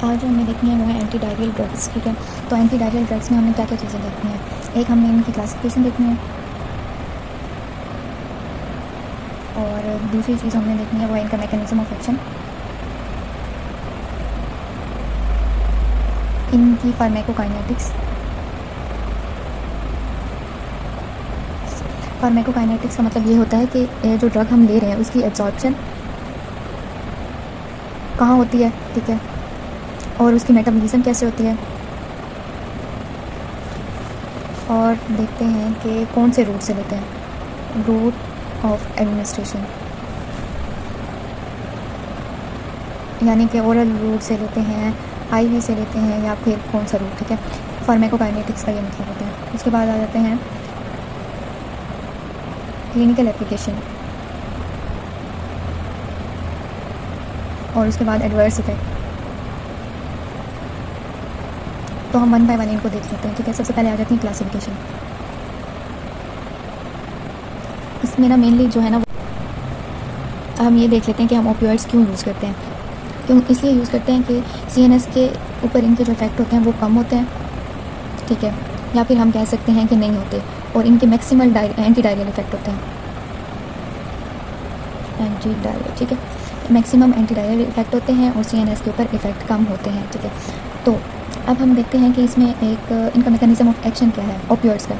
आज जो हमें देखनी है वो है एंटी डायरियल ड्रग्स। ठीक है, तो एंटी डायरियल ड्रग्स में हमने क्या क्या चीज़ें देखनी है। एक हमने इनकी क्लासिफिकेशन देखनी है और दूसरी चीज़ हमने देखनी है वो है इनका मैकेनिज्म ऑफ एक्शन, इनकी फार्माकोकाइनेटिक्स। फार्माकोकाइनेटिक्स का मतलब ये होता है कि ये जो ड्रग हम ले रहे हैं उसकी एब्जॉर्प्शन कहाँ होती है, ठीक है, और उसकी मेटाबॉलिज्म कैसे होती है, और देखते हैं कि कौन से रूट से लेते हैं, रूट ऑफ एडमिनिस्ट्रेशन, यानी कि ओरल रूट से लेते हैं, आईवी से लेते हैं, या फिर कौन सा रूट। ठीक है, फार्माकोकाइनेटिक्स का ये मतलब होता है। उसके बाद आ जाते हैं क्लिनिकल एप्लीकेशन और उसके बाद एडवर्स इफेक्ट। तो हम वन बाय वन इनको देख लेते हैं। ठीक है, सबसे पहले आ जाती है क्लासिफिकेशन। इसमें ना मेनली जो है ना हम ये देख लेते हैं कि हम ओपियोइड्स क्यों यूज़ करते हैं। क्यों इसलिए यूज़ करते हैं कि सीएनएस के ऊपर इनके जो इफेक्ट होते हैं वो कम होते हैं, ठीक है, या फिर हम कह सकते हैं कि नहीं होते, और इनके मैक्सिमल एंटी डायरियल इफेक्ट होते हैं, एंटी डायरियल। ठीक है, मैक्सिमम एंटी डायरियल इफेक्ट होते हैं और सीएनएस के ऊपर इफेक्ट कम होते हैं। ठीक है, तो अब हम देखते हैं कि इसमें एक इनका मैकेनिज्म ऑफ एक्शन क्या है ओपियोइड्स का।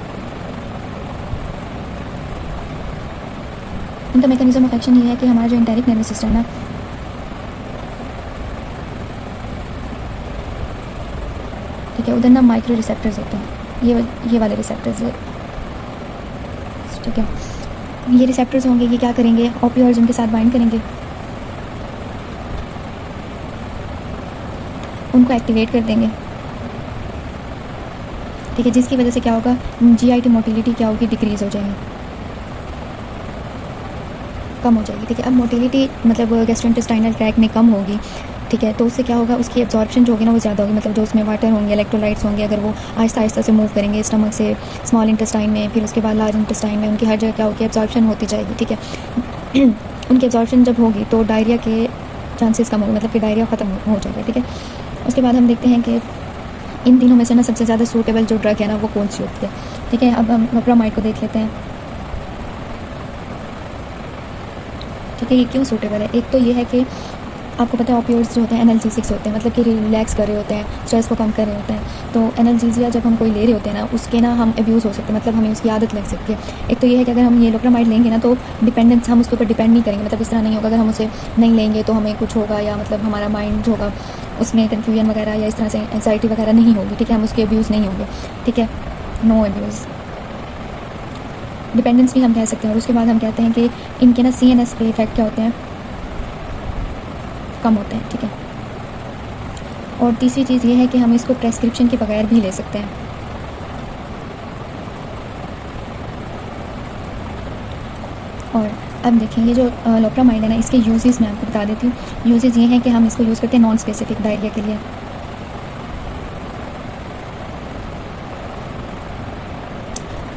इनका मैकेनिज्म ऑफ एक्शन ये है कि हमारा जो एंटेरिक नर्वस सिस्टम है ना, ठीक है, उधर ना माइक्रो रिसेप्टर्स होते हैं, ये वाले रिसेप्टर्स है, ठीक है। ये रिसेप्टर्स होंगे, ये क्या करेंगे, ओपियोइड्स उनके साथ बाइंड करेंगे, उनको एक्टिवेट कर देंगे, ठीक है, जिसकी वजह से क्या होगा, जीआईटी मोटिलिटी क्या होगी, डिक्रीज़ हो जाएगी, कम हो जाएगी। ठीक है, अब मोटिलिटी मतलब गैस्ट्रोइंटेस्टाइनल ट्रैक्ट में कम होगी, ठीक है, तो उससे क्या होगा, उसकी एब्जॉर्प्शन जो होगी ना वो ज़्यादा होगी, मतलब जो उसमें वाटर होंगे, इलेक्ट्रोलाइट्स होंगे, अगर वो आहिस्ता आहिस्ता से मूव करेंगे स्टमक से स्मॉल इंटेस्टाइन में, फिर उसके बाद लार्ज इंटेस्टाइन में, उनकी हर जगह क्या होगी, एब्जॉर्प्शन होती जाएगी। ठीक है, उनकी एब्जॉर्प्शन जब होगी तो डायरिया के चांसेस कम होंगे, मतलब कि डायरिया ख़त्म हो जाएगा। ठीक है, उसके बाद हम देखते हैं कि इन तीनों में से ना सबसे ज़्यादा सूटेबल जो ड्रग है ना वो कौन सी होती है। ठीक है, अब हम लोप्रामाइड को देख लेते हैं। ठीक है, ये क्यों सूटेबल है, एक तो ये है कि आपको पता है ओपियोइड्स जो होते हैं एनाल्जेसिक्स होते हैं, मतलब कि रिलैक्स कर रहे होते हैं, स्ट्रेस को कम कर रहे होते हैं। तो एनाल्जेसिया जब हम कोई ले रहे होते हैं ना, उसके ना हम अब्यूज़ हो सकते हैं, मतलब हमें उसकी आदत लग सकती है। एक तो ये है कि अगर हम ये लोप्रामाइड लेंगे ना तो डिपेंडेंस, हम उसके ऊपर डिपेंड नहीं करेंगे, मतलब इस तरह नहीं होगा अगर हम उसे नहीं लेंगे तो हमें कुछ होगा, या मतलब हमारा माइंड जो होगा उसमें कन्फ्यूजन वगैरह या इस तरह से एंजाइटी वगैरह नहीं होगी। ठीक है, हम उसके अब्यूज़ नहीं होंगे। ठीक है, नो अब्यूज़, डिपेंडेंस भी हम कह सकते हैं। और उसके बाद हम कहते हैं कि इनके ना सीएनएस पे इफेक्ट क्या होते हैं, कम होते हैं। ठीक है, और तीसरी चीज़ ये है कि हम इसको प्रेस्क्रिप्शन के बगैर भी ले सकते हैं। और अब देखें, ये जो लोप्रामाइड है ना, इसके यूजेस मैं आपको बता देती हूँ। यूजेस ये हैं कि हम इसको यूज़ करते हैं नॉन स्पेसिफिक डायरिया के लिए,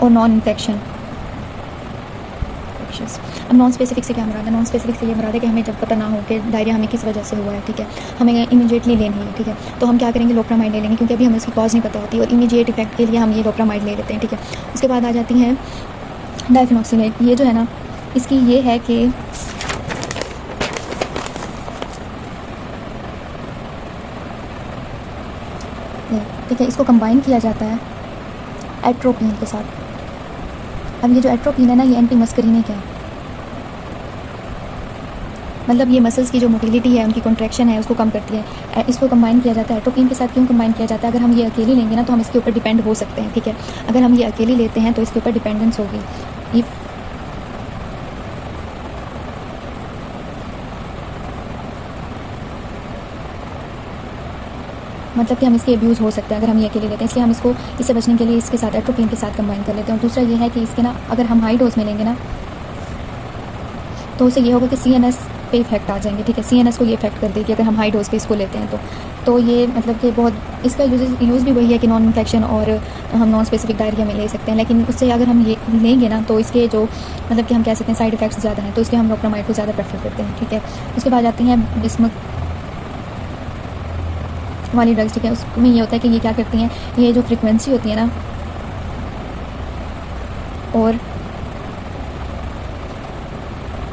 और नॉन इन्फेक्शन। अब नॉन स्पेसिफिक से क्या मुराद है, नॉन स्पेसिफिक से ये मुराद है कि हमें जब पता ना हो कि डायरिया हमें किस वजह से हुआ है, ठीक है, हमें इमीडिएटली लेनी है। ठीक है, तो हम क्या करेंगे, लोप्रामाइड ले लेंगे, क्योंकि अभी हमें उसकी कॉज नहीं पता होती, और इमीडिएट इफेक्ट के लिए हम ये लोप्रामाइड ले लेते हैं। ठीक है, उसके बाद आ जाती है डायफेनॉक्सिलेट। ये जो है ना, इसकी ये है कि ठीक है, इसको कंबाइन किया जाता है एट्रोपिन के साथ। अब ये जो एट्रोपिन है ना, ये एंटी मस्करीनिक है, मतलब ये मसल्स की जो मोटिलिटी है, उनकी कॉन्ट्रैक्शन है, उसको कम करती है। इसको कंबाइन किया जाता है एट्रोपिन के साथ। क्यों कंबाइन किया जाता है, अगर हम ये अकेली लेंगे ना तो हम इसके ऊपर डिपेंड हो सकते हैं। ठीक है, अगर हम ये अकेली लेते हैं तो इसके ऊपर डिपेंडेंस होगी, ये मतलब कि हम इसके अब्यूज़ हो सकते हैं अगर हम ये अकेले लेते हैं। इसलिए हम इससे बचने के लिए इसके साथ एट्रोपिन के साथ कंबाइन कर लेते हैं। और दूसरा ये है कि इसके ना अगर हम हाई डोज में लेंगे ना तो उससे ये होगा कि सीएनएस पे इफेक्ट आ जाएंगे। ठीक है, सीएनएस को ये इफेक्ट कर देगी अगर हम हाई डोज पे इसको लेते हैं तो ये मतलब कि बहुत इसका यूज़ भी वही है कि नॉन इन्फेक्शन, और हम नॉन स्पेसिफिक डायरिया में ले सकते हैं। लेकिन उससे अगर हम ये लेंगे ना तो इसके जो मतलब कि हम कह सकते हैं साइड इफेक्ट्स ज़्यादा हैं, तो इसलिए हम लोप्रामाइड को ज़्यादा प्रेफर करते हैं। ठीक है, उसके बाद आती हैं वाली ड्रग्स, ठीक है, उसमें ये होता है कि ये क्या करती हैं, ये जो फ्रिक्वेंसी होती है ना और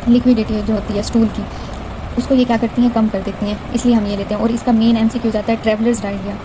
लिक्विडिटी जो होती है स्टूल की, उसको ये क्या करती हैं, कम कर देती हैं, इसलिए हम ये लेते हैं। और इसका मेन एमसीक्यू जाता है ट्रैवलर्स डायरिया।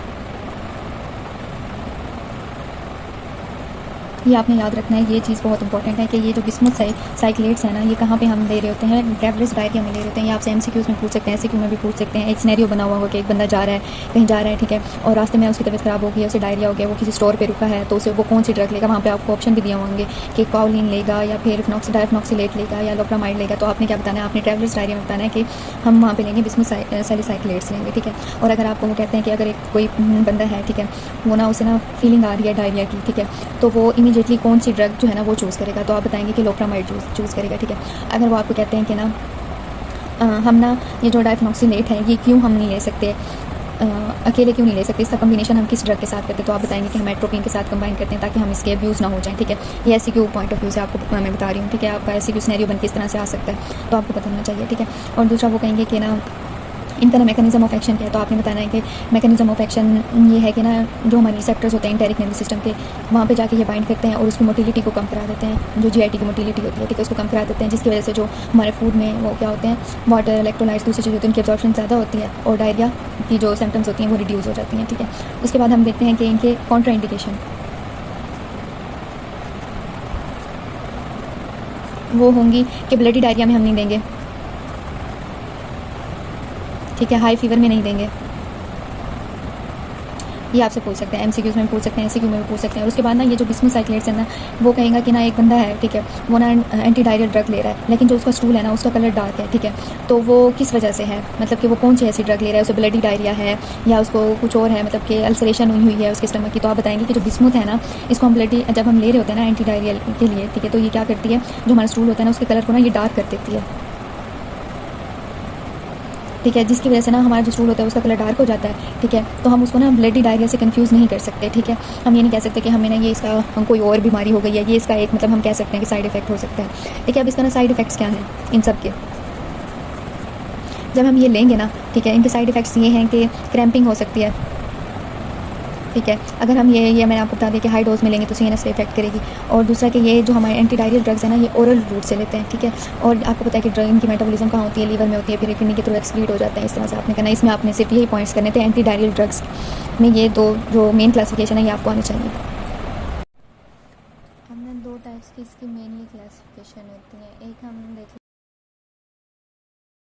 ये आपने याद रखना है, ये चीज़ बहुत इंपॉर्टेंट है कि ये जो बिस्मुथ साइक्लेट्स है ना, ये कहाँ पे हम ले रहे होते हैं, ट्रैवलर्स डायरिया में ले रहे होते हैं। ये आपसे एमसीक्यूज़ में पूछ सकते हैं, एमसीक्यू में भी पूछ सकते हैं। एक सिनेरियो बना हुआ हो कि एक बंदा जा रहा है, कहीं जा रहा है, ठीक है, और रास्ते में उसकी तबीयत ख़राब हो गई है, उसे डायरिया हो गया, वो किसी स्टोर पर रुका है, तो उसे वो कौन सी ड्रग लेगा, वहाँ पर आपको ऑप्शन भी दिए होंगे कि कॉलिन लेगा या फिर डायफनॉक्सिलेट लेगा या लोप्रामाइड लेगा। तो आपने क्या बताना है, आपने ट्रैवलर्स डायरिया में बताना है कि हम वहाँ पे लेंगे बिस्मुथ सैलिसाइक्लेट्स लेंगे, ठीक है। और अगर आपको वो कहते हैं कि अगर एक कोई बंदा है, ठीक है, वो ना उसे ना फीलिंग आ रही है डायरिया की, ठीक है, तो वो इमीडिएटली कौन सी ड्रग जो है ना वो चूज़ करेगा, तो आप बताएंगे कि लोप्रामाइड चूज़ करेगा, ठीक है। अगर वो आपको कहते हैं कि ना हम ना ये जो डायफनॉक्सिलेट है ये क्यों हम नहीं ले सकते, अकेले क्यों नहीं ले सकते, इसका कॉम्बिनेशन हम किस ड्रग के साथ करते हैं, तो आप बताएंगे कि हम एट्रोपिन के साथ कंबाइन करते हैं ताकि हम इसके अब्यूज़ ना हो जाएं, ठीक है। ये ऐसी क्यों पॉइंट ऑफ व्यू से आपको मैं बता रही हूँ, ठीक है। आपका ऐसी क्यों सिनेरियो बन के इस तरह से आ सकता है, तो आपको पता होना चाहिए, ठीक है। और दूसरा वो कहेंगे कि ना इनका ना मैकेनिज्म ऑफ एक्शन क्या है, तो आपने बताना है कि मैकेनिज्म ऑफ एक्शन ये है कि ना जो हमारे रिसेप्टर्स होते हैं इंटेरिक नर्वस सिस्टम के, वहाँ पे जाके ये बाइंड करते हैं और उसकी मोटिलिटी को कम करा देते हैं, जो जीआईटी की मोटिलिटी होती है, ठीक है, उसको कम करा देते हैं, जिसकी वजह से जो हमारे फूड में वो क्या होते हैं, वाटर, इलेक्ट्रोलाइट्स, दूसरी चीज़ें होती हैं, उनकी एब्जॉर्प्शन ज़्यादा होती है और डायरिया की जो सिम्टम्स होती हैं वो रिड्यूस हो जाती हैं, ठीक है। उसके बाद हम देखते हैं कि इनके कॉन्ट्रा इंडिकेशन वो होंगी कि ब्लडी डायरिया में हम नहीं देंगे, ठीक है, हाई फीवर में नहीं देंगे। ये आपसे पूछ सकते हैं, एमसीक्यूज़ में पूछ सकते हैं, एमसीक्यू में भी पूछ सकते हैं। और उसके बाद ना ये जो बिस्मुथ साइक्लेट्स है ना, वो कहेगा कि ना एक बंदा है, ठीक है, वो ना एंटी डायरियल ड्रग ले रहा है, लेकिन जो उसका स्टूल है ना उसका कलर डार्क है, ठीक है, तो वो किस वजह से है, मतलब कि वो कौन सी ऐसी ड्रग ले रहा है, उसे ब्लडी डायरिया है या उसको कुछ और है, मतलब कि अल्सरेशन हुई है उसके स्टमक की। तो आप बताएंगे कि जो बिस्मुथ है ना, इसको हम ब्लडी जब हम ले रहे होते हैं ना एंटी डायरियल के लिए, ठीक है, तो ये क्या करती है, जो हमारा स्टूल होता है ना उसके कलर को ना ये डार्क कर देती है, ठीक है, जिसकी वजह से ना हमारा जो स्टूल होता है उसका कलर डार्क हो जाता है, ठीक है। तो हम उसको ना ब्लडी डायरिया से कंफ्यूज नहीं कर सकते, ठीक है। हम ये नहीं कह सकते कि हमें ना ये इसका कोई और बीमारी हो गई है, ये इसका एक मतलब हम कह सकते हैं कि साइड इफ़ेक्ट हो सकता है, ठीक है। अब इसका ना साइड इफ़ेक्ट्स क्या हैं इन सब के, जब हम ये लेंगे ना, ठीक है, इनके साइड इफ़ेक्ट्स ये हैं कि क्रैम्पिंग हो सकती है, ठीक है। अगर हम ये मैंने आपको बता दिया कि हाई डोज में लेंगे तो सीएनएस पे इफेक्ट करेगी। और दूसरा कि ये जो हमारे एंटी डायरियल ड्रग्स है ना, ये ओरल रूट से लेते हैं, ठीक है। और आपको पता है कि ड्रग इनकी मेटाबॉलिज्म कहाँ होती है, लीवर में होती है, फिर किडनी के थ्रू एक्सक्रीट हो जाते हैं, इस तरह से आपने करना। इसमें आपने सिर्फ यही पॉइंट्स करने थे, एंटी डायरियल ड्रग्स में ये दो जो मेन क्लासिफिकेशन है ये आपको आनी चाहिए। हमने दो टाइप्स की इसकी मेनली क्लासिफिकेशन होती है, एक हम देख